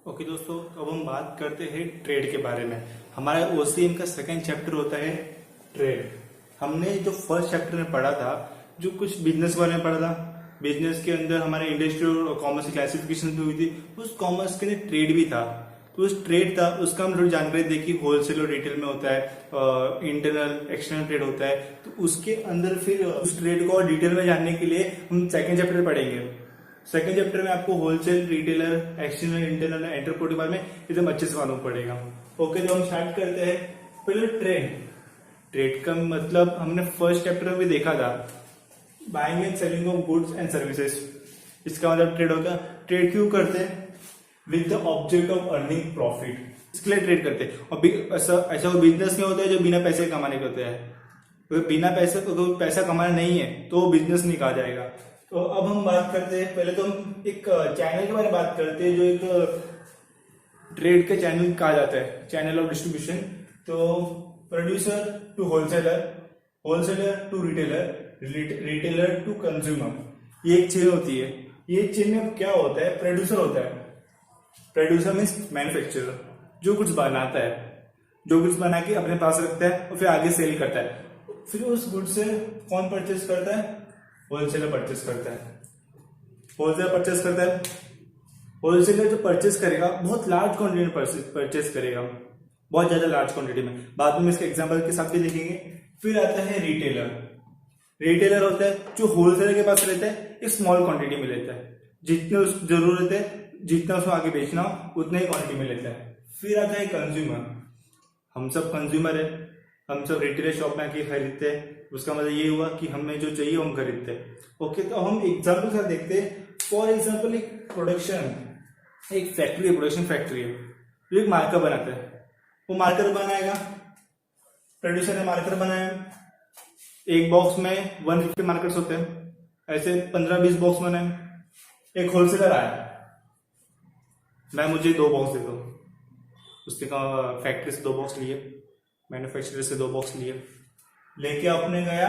Okay दोस्तों, अब हम बात करते हैं ट्रेड के बारे में। हमारा ओसीएम का सेकंड चैप्टर होता है ट्रेड। हमने जो फर्स्ट चैप्टर में पढ़ा था, जो कुछ बिजनेस के बारे में पढ़ा था, बिजनेस के अंदर हमारे इंडस्ट्रियल और कॉमर्स की क्लासिफिकेशन भी हुई थी। उस कॉमर्स के अंदर ट्रेड भी था, तो उस ट्रेड था उसका हम थोड़ी जानकारी देखी। होलसेल और रिटेल में होता है, इंटरनल एक्सटर्नल ट्रेड होता है। तो उसके अंदर फिर उस ट्रेड को और डिटेल में जानने के लिए हम सेकंड चैप्टर पढ़ेंगे। सेकंड चैप्टर में आपको wholesale, retailer, external, internal, enterprise के बारे में एकदम अच्छे से मालूम पड़ेगा। ओके, तो हम स्टार्ट करते हैं। पहले ट्रेड। ट्रेड का मतलब हमने फर्स्ट चैप्टर में भी देखा था, buying and selling of goods and services. इसका मतलब ट्रेड होगा। ट्रेड क्यों करते हैं? With the object of earning profit. इसके लिए ट्रेड करते हैं। और ऐसा कोई बिजनेस नहीं होता है जो बिना पैसे कमाने के होते हैं। बिना पैसे तो पैसा कमाना नहीं है तो बिजनेस नहीं कहा जाएगा। तो अब हम बात करते हैं, पहले तो हम एक चैनल के बारे में बात करते हैं, जो एक ट्रेड के चैनल कहा जाता है, चैनल ऑफ डिस्ट्रीब्यूशन। तो producer to wholesaler, wholesaler to retailer, retailer to consumer, ये एक चेन होती है। ये चेन में क्या होता है? प्रोड्यूसर होता है। प्रोड्यूसर मीन्स मैन्युफैक्चरर, जो कुछ बनाता है, जो कुछ बना के अपने पास रखता है और फिर आगे सेल करता है। फिर उस गुड से कौन परचेज करता है? होलसेलर परचेस करता है। होलसेलर परचेस करता है। होलसेलर जो परचेस करेगा बहुत लार्ज क्वांटिटी में परचेस करेगा, बहुत ज्यादा लार्ज क्वांटिटी में। बाद में इसके एग्जांपल के साथ भी देखेंगे। फिर आता है रिटेलर। रिटेलर होता है जो होलसेलर के पास रहता है, एक स्मॉल क्वांटिटी में लेता है, जितने उसको जरूरत है, जितना उसको आगे बेचना हो उतने ही क्वांटिटी में लेता है। फिर आता है कंज्यूमर। हम सब कंज्यूमर है, हम सब रिटेलर शॉप में आके खरीदते हैं। उसका मतलब ये हुआ कि हमें जो चाहिए हम खरीदते हैं। ओके, तो हम एग्जाम्पल के साथ देखते हैं। फॉर एग्जाम्पल, एक प्रोडक्शन, एक फैक्ट्री, प्रोडक्शन फैक्ट्री है जो एक मार्कर बनाता है। वो मार्कर बनाएगा, प्रोड्यूसर ने मार्कर बनाया। एक बॉक्स में 150 मार्कर्स होते हैं, ऐसे 15-20 बॉक्स बनाए। एक होलसेलर आया, मैं मुझे 2 बॉक्स दे दो। उसने कहा, फैक्ट्री से 2 बॉक्स लिए, मैन्युफैक्चरर से 2 बॉक्स लिए, लेके अपने गया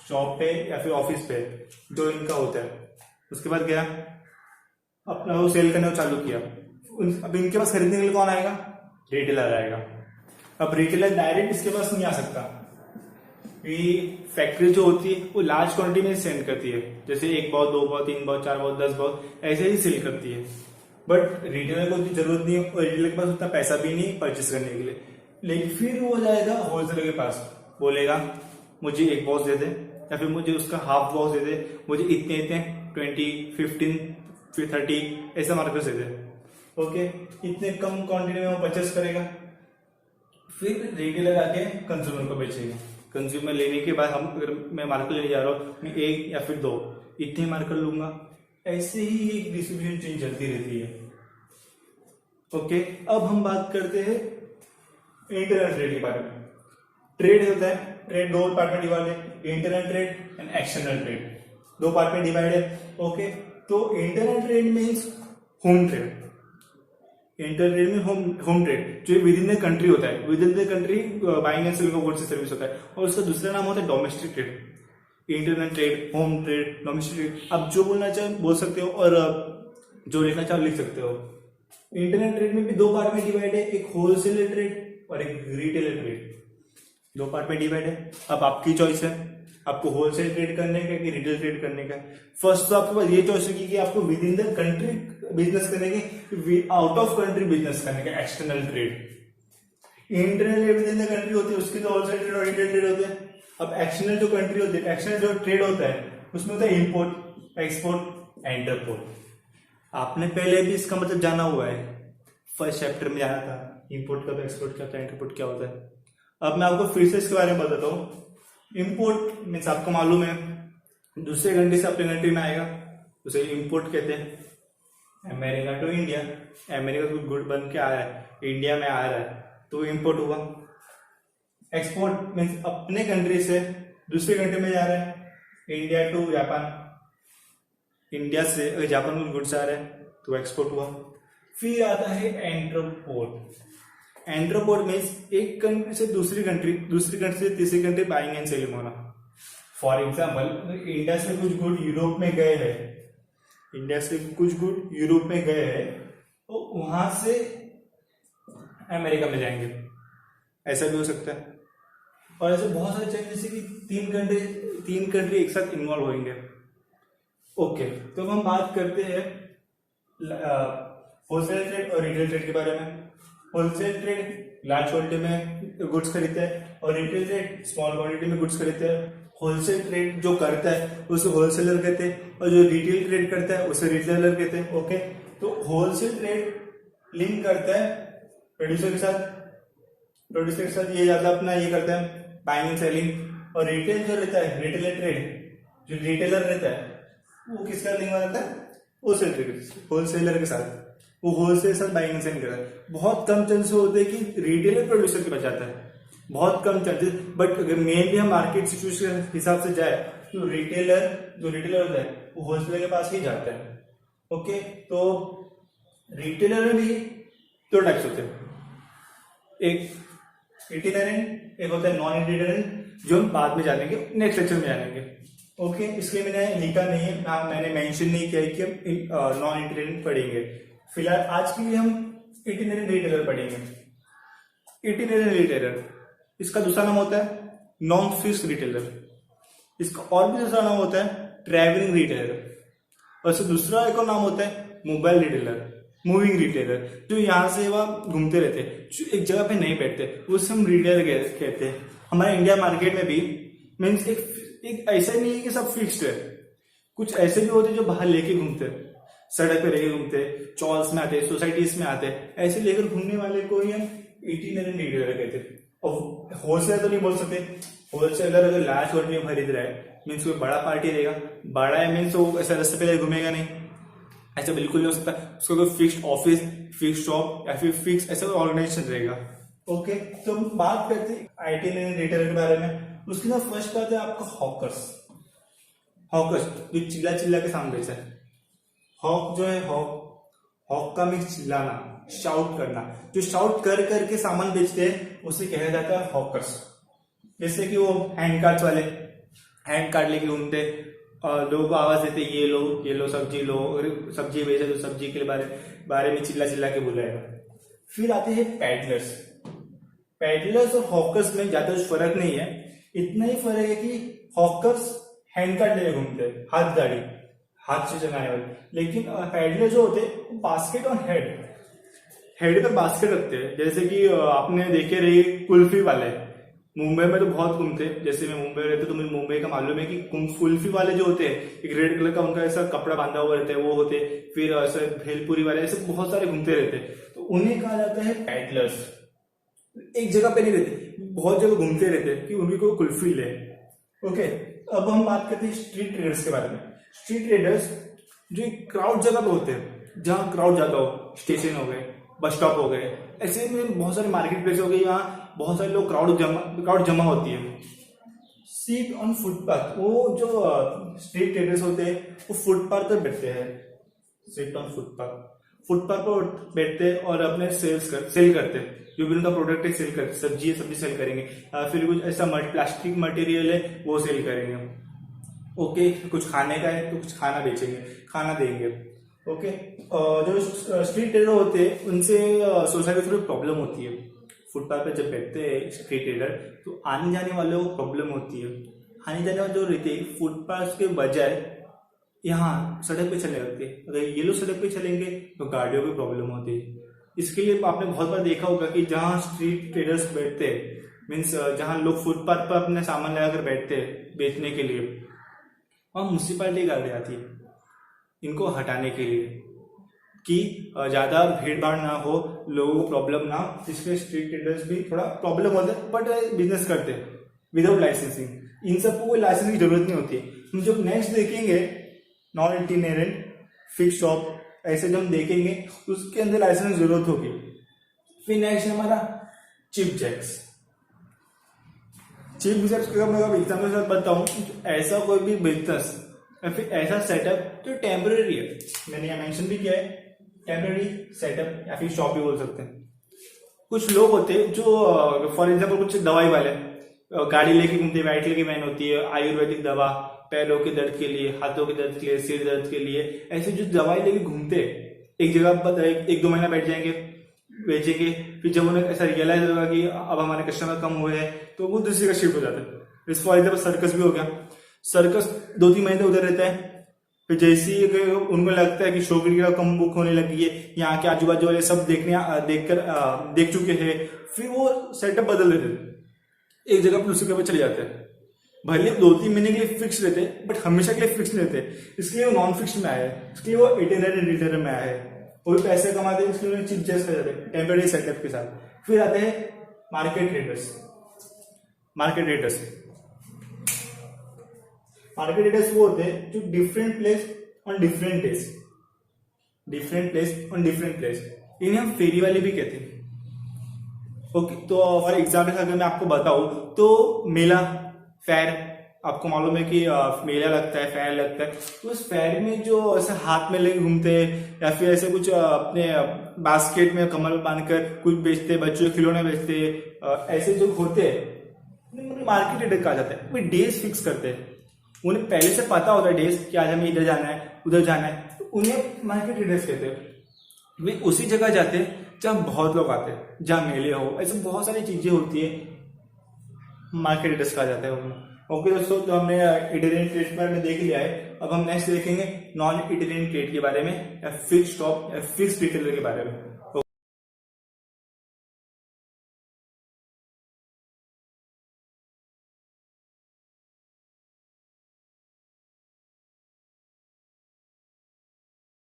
शॉप पे या फिर ऑफिस पे जो इनका होता है। उसके बाद गया अपना वो सेल करने को चालू किया। अब इनके पास खरीदने के लिए कौन आएगा? रिटेलर आएगा। अब रिटेलर डायरेक्ट इसके पास नहीं आ सकता, फैक्ट्री जो होती है वो लार्ज क्वांटिटी में सेंड करती है, जैसे 1 box, 2 box, 3 box, 4 box, 10 box, ऐसे ही सेल करती है। बट रिटेलर को उतनी जरूरत नहीं है और रिटेलर के पास उतना पैसा भी नहीं परचेस करने के लिए। लेकिन फिर वो जाएगा होलसेलर के पास, बोलेगा मुझे 1 बॉक्स दे दे, या फिर मुझे उसका हाफ बॉक्स दे दे, मुझे इतने इतने 20, 15, फिर 30 ऐसा मार्कर्स दे दे। ओके, इतने कम क्वांटिटी में वो परचेस करेगा। फिर रिटेलर आके कंज्यूमर को बेचेगा। कंज्यूमर लेने के बाद हम, अगर मैं मार्कर लेने जा रहा हूँ, मैं 1 या फिर 2 इतने मार्कर लूंगा। ऐसे ही एक डिस्ट्रीब्यूशन चेन चलती रहती है। ओके, अब हम बात करते हैं इंटरनल ट्रेड के बारे में। ट्रेड होता है, ट्रेड 2 पार्ट में डिवाइड है, internal trade and external trade. 2 part में डिवाइड है। ओके, तो internal trade means home trade. Internal trade में होम ट्रेड जो विद इन द कंट्री होता है, with in the country buying and selling of goods and service होता है। और उसका दूसरा नाम होता है domestic trade. Internal trade, home trade, domestic trade, आप जो बोलना चाहे बोल सकते हो और जो लिखना चाहो लिख सकते हो। इंटरनल ट्रेड में भी 2 पार्ट में डिवाइड है, एक होलसेलर ट्रेड और एक रिटेलर ट्रेड। 2 पार्ट में डिवाइड है। अब आपकी चॉइस है, आपको होलसेल ट्रेड करने का कि रिटेल ट्रेड करने का। फर्स्ट तो आपके पास ये चॉइस होगी कि आपको with in the country business करने की, आउट ऑफ कंट्री बिजनेस करने का, external trade. Internal with in the country होती है, उसकी तो होलसेल ट्रेड और रिटेल ट्रेड होते हैं। अब एक्सटर्नल जो कंट्री होती है, एक्सटर्नल जो ट्रेड होता है, उसमें होता है इंपोर्ट, एक्सपोर्ट, एंटरपोर्ट। आपने पहले भी इसका मतलब जाना हुआ है, फर्स्ट चैप्टर में जाना था, इंपोर्ट क्या होता है, एक्सपोर्ट क्या होता है, एंटरपोर्ट क्या होता है। अब मैं आपको फिर से इसके बारे में बताता हूँ। इंपोर्ट मीन्स आपको मालूम है, दूसरे कंट्री से अपने कंट्री में आएगा, उसे इंपोर्ट कहते हैं। अमेरिका टू इंडिया, अमेरिका से गुड बन के आ रहा है, इंडिया में आ रहा है, तो इंपोर्ट हुआ। एक्सपोर्ट मीन्स अपने कंट्री से दूसरे कंट्री में जा रहा है, इंडिया टू जापान, इंडिया से अगर जापान में गुड्स आ रहे हैं तो एक्सपोर्ट हुआ। फिर आता है एंटरपोर्ट। एंटरपोर्ट मीन्स एक कंट्री से दूसरी कंट्री, दूसरी कंट्री से तीसरी कंट्री बाइंग एंड सेलिंग होना। फॉर एग्जाम्पल, इंडिया से कुछ गुड यूरोप में गए हैं, इंडिया से कुछ गुड यूरोप में गए हैं, तो वहां से अमेरिका में जाएंगे, ऐसा भी हो सकता है। और ऐसे बहुत सारे चेंज, जैसे कि तीन कंट्री एक साथ इन्वॉल्व होंगे। ओके, तो अब हम बात करते हैं होलसेल ट्रेड और रिटेल ट्रेड के बारे में। होलसेल ट्रेड लार्ज क्वांटिटी में गुड्स खरीदते हैं और रिटेल ट्रेड स्मॉल क्वांटिटी में गुड्स खरीदते हैं। होलसेल ट्रेड जो करता है उसे होलसेलर कहते हैं और जो रिटेल ट्रेड करता है उसे रिटेलर कहते हैं। ओके, तो होलसेल ट्रेड लिंक करता है प्रोड्यूसर के साथ, ये ज्यादा अपना ये करता है बाइंग एंड सेलिंग। और रिटेल जो रहता है, रिटेलर ट्रेड, जो रिटेलर रहता है वो किसका लिंक रहता है, होलसेलर के साथ। वो होलसेल के साथ बाइंग एंड सेलिंग करता है। बहुत कम चांसेस होते हैं कि रिटेलर प्रोड्यूसर के पास जाता है, बहुत कम चांसेस। बट अगर मेनली हम मार्केट सिचुएशन के हिसाब से जाए तो रिटेलर होता है वो होलसेलर के पास ही जाता है। ओके, तो रिटेलर में भी दो टाइप्स होते हैं, एक इटिनरेंट, एक होता है नॉन इटिनरेंट, जो हम बाद में जानेंगे, नेक्स्ट लेक्चर में जानेंगे। ओके, इसलिए मैंने लिखा नहीं है, मैंने मेंशन नहीं किया है कि हम नॉन इटिनरेंट पढ़ेंगे। फिलहाल आज के लिए हम इटिनरेंट रिटेलर पढ़ेंगे। इटिनरेंट रिटेलर, इसका दूसरा नाम होता है नॉन फिक्स्ड रिटेलर। इसका और भी दूसरा नाम होता है ट्रैवलिंग रिटेलर। और इसका दूसरा एक और नाम होता है मोबाइल रिटेलर, मूविंग रिटेलर, जो यहाँ से वहां घूमते रहते हैं, जो एक जगह पे नहीं बैठते, उसे हम रिटेलर कहते हैं। हमारे इंडिया मार्केट में भी मीन्स एक ऐसा नहीं है कि सब फिक्स्ड है, कुछ ऐसे भी होते हैं जो बाहर लेके घूमते हैं, सड़क पे लेके घूमते हैं, चॉल्स में आते हैं, सोसाइटीज में आते हैं, ऐसे लेकर घूमने वाले को ही हम इटिनरेंट रिटेलर कहते हैं। और होलसेलर तो नहीं बोल सकते, होलसेलर अगर लार्ज क्वांटिटी में खरीद रहा है मीन्स कोई बड़ा पार्टी रहेगा, बड़ा है मीन्स वो ऐसा रास्ते पे घूमेगा नहीं, ऐसा बिल्कुल नहीं हो सकता। उसका कोई फिक्स्ड ऑफिस, फिक्स्ड शॉप या फिर फिक्स ऐसा ऑर्गेनाइजेशन रहेगा। ओके, तो हम बात करते हैं इटिनरेंट रिटेलर के बारे में। उसकी ना फर्स्ट बात है आपका हॉकर्स जो चिल्ला के सामने बेचा है। हॉक जो है, हॉक का मीन्स चिल्लाना, शाउट करना, जो शाउट कर करके सामान बेचते हैं उसे कहा जाता है हॉकर्स। जैसे कि वो हैंड कार्ड वाले हैंड कार्ड लेके घूमते और लोगों को आवाज देते, ये लो सब्जी लो, और सब्जी बेचे तो सब्जी के बारे में चिल्ला के बुलाएगा। फिर आते हैं पैडलर्स और हॉकर्स में ज्यादा फर्क नहीं है, इतना ही फर्क है कि हॉकर्स हैंड कार्ड लेके घूमते हैं, हाथ से चलाने वाले, लेकिन पैडलर जो होते हैं बास्केट और हेड पे बास्केट रखते हैं। जैसे कि आपने देखे रही कुल्फी वाले, मुंबई में तो बहुत घूमते हैं, जैसे मैं मुंबई में रहता हूं तो मुझे मुंबई का मालूम है कि कुल्फी वाले जो होते हैं, एक रेड कलर का उनका ऐसा कपड़ा बांधा हुआ रहता है, वो होते, फिर ऐसे भेलपुरी वाले, ऐसे बहुत सारे घूमते रहते हैं, तो उन्हें कहा जाता है पैडलर्स। एक जगह पे नहीं रहते, बहुत जगह घूमते रहते हैं कि उन्हीं को कुल्फी ले। ओके, अब हम बात करते हैं स्ट्रीट ट्रेडर्स के बारे में। स्ट्रीट ट्रेडर्स जो क्राउड जगह पे होते हैं, जहाँ क्राउड ज्यादा हो, स्टेशन हो गए, बस स्टॉप हो गए, ऐसे में बहुत सारे मार्केट प्लेस हो गए, यहाँ बहुत सारे लोग क्राउड जमा होती है। सीट ऑन फुटपाथ, वो जो स्ट्रीट ट्रेडर्स होते हैं वो फुटपाथ पर बैठते हैं, सीट ऑन फुटपाथ पर बैठते हैं और अपने सेल करते हैं, जो भी उनका प्रोडक्ट है सेल करते, सब्जी सेल करेंगे, फिर कुछ ऐसा प्लास्टिक मटेरियल है वो सेल करेंगे। ओके, कुछ खाने का है तो कुछ खाना बेचेंगे, खाना देंगे। ओके, जो स्ट्रीट ट्रेडर होते हैं उनसे सोसाइटी में थोड़ी प्रॉब्लम होती है। फुटपाथ पे जब बैठते हैं स्ट्रीट ट्रेडर तो आने जाने वालों को प्रॉब्लम होती है। आने जाने वाले जो रहते हैं फुटपाथ के बजाय यहाँ सड़क पे चले लगते हैं, अगर ये लोग सड़क पे चलेंगे तो गाड़ियों की प्रॉब्लम होती है। इसके लिए आपने बहुत बार देखा होगा कि जहाँ स्ट्रीट ट्रेडर्स बैठते हैं, मीन्स जहाँ लोग फुटपाथ पर अपने सामान लगाकर बैठते हैं बेचने के लिए, वहाँ म्युनिसिपैलिटी गाड़ी आती है इनको हटाने के लिए कि ज्यादा भीड़ भाड़ ना हो, लोगों को प्रॉब्लम ना हो। इसलिए स्ट्रीट ट्रेडर्स भी थोड़ा प्रॉब्लम होता है, बट बिजनेस करते हैं विदाउट लाइसेंसिंग। इन सबको कोई लाइसेंस की जरूरत नहीं होती। हम जब नेक्स्ट देखेंगे नॉन इटिनेरेंट फिक्स शॉप, ऐसे जब हम देखेंगे उसके अंदर लाइसेंस की जरूरत होगी। फिर नेक्स्ट हमारा चिप जैक्स का मैं एग्जाम्पल के साथ बताऊं, ऐसा कोई भी बिजनेस या फिर ऐसा सेटअप जो टेम्पररी है, मैंने यहाँ मेंशन भी किया है, टेम्पररी सेटअप या फिर शॉप भी बोल सकते हैं। कुछ लोग होते हैं जो फॉर एग्जाम्पल कुछ दवाई वाले गाड़ी लेके घूमते, व्हाइट लेके वैन होती है, आयुर्वेदिक दवा, पैरों के दर्द के लिए, हाथों के दर्द के लिए, सिर दर्द के लिए, ऐसे जो दवाई लेके घूमते एक जगह एक दो महीना बैठ जाएंगे, बेचेंगे, फिर जब उन्हें ऐसा रियलाइज होगा कि अब हमारे कस्टमर कम हुए हैं तो वो दूसरी जगह शिफ्ट हो जाते हैं। इस फॉर एग्जाम्पल सर्कस भी हो गया, सर्कस 2-3 महीने उधर रहता है, फिर जैसे ही उनको लगता है कि शो की टिकट कम बुक होने लगी है, यहाँ के आजू बाजू वाले सब देख चुके हैं, फिर वो सेटअप बदल देते हैं, एक जगह पर दूसरी जगह चले जाते हैं। भले 2-3 महीने के लिए फिक्स रहते हैं बट हमेशा के लिए फिक्स नहीं रहते, इसलिए वो नॉन फिक्स में आए हैं, इसलिए वो इटिनरी रिटर्न में आए हैं, वो भी पैसे कमाते हैं, इसलिए उन्हें चीप चेस कर जाते हैं टेम्पररी सेटअप के साथ। फिर आते हैं मार्केट ट्रेडर्स। मार्केट ट्रेडर्स वो होते हैं जो different place on different days, different place on different place, इन्हें हम फेरी वाले भी कहते हैं। ओके, तो फॉर एग्जाम्पल अगर मैं आपको बताऊं तो मेला, फेयर, आपको मालूम है कि मेला लगता है, फेयर लगता है, तो उस फेयर में जो ऐसे हाथ में लेके घूमते हैं या फिर ऐसे कुछ अपने बास्केट में कमर में बांधकर कुछ बेचते हैं, बच्चों के खिलौने बेचते हैं, ऐसे जो होते हैं मार्केट ट्रेडर कहा जाता है। वे डेज फिक्स करते हैं, उन्हें पहले से पता होता है डेज कि आज हमें इधर जाना है उधर जाना है, तो उन्हें मार्केट ट्रेडर्स कहते हैं। वे उसी जगह जाते हैं जहां बहुत लोग आते हैं, जहां मेले हो, ऐसे बहुत सारी चीजें होती है, मार्केट ट्रेडर्स कहा जाता है उन्हें। ओके दोस्तों, तो हमने इटरेंट ट्रेड के बारे में देख लिया है, अब हम नेक्स्ट देखेंगे नॉन इटरेंट ट्रेड के बारे में, या फिक्स स्टॉप या फिक्स रिटेलर के बारे में।